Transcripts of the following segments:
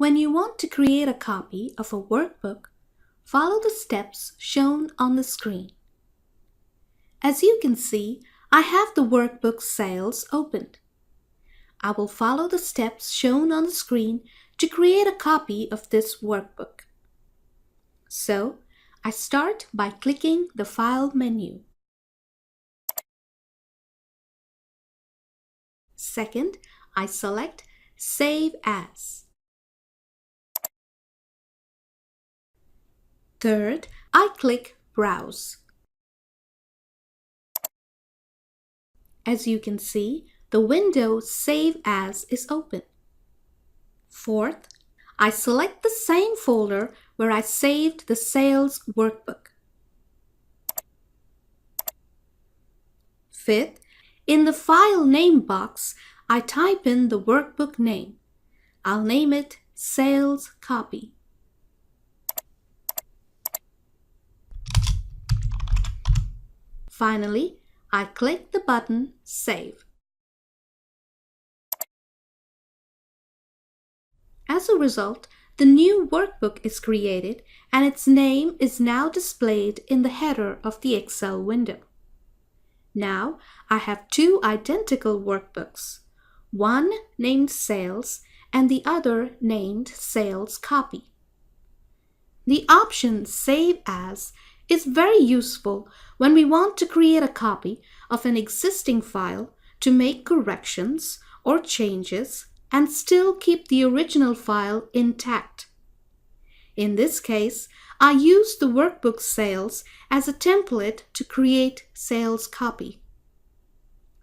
When you want to create a copy of a workbook, follow the steps shown on the screen. As you can see, I have the workbook Sales opened. I will follow the steps shown on the screen to create a copy of this workbook. So, I start by clicking the File menu. Second, I select Save As. Third, I click Browse. As you can see, the window Save As is open. Fourth, I select the same folder where I saved the sales workbook. Fifth, in the File Name box, I type in the workbook name. I'll name it Sales Copy. Finally, I click the button Save. As a result, the new workbook is created and its name is now displayed in the header of the Excel window. Now, I have two identical workbooks, one named Sales and the other named Sales Copy. The option Save As is very useful when we want to create a copy of an existing file to make corrections or changes and still keep the original file intact. In this case, I use the workbook Sales as a template to create Sales Copy.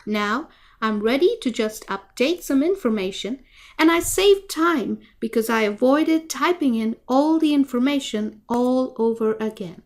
Now, I'm ready to just update some information, and I saved time because I avoided typing in all the information all over again.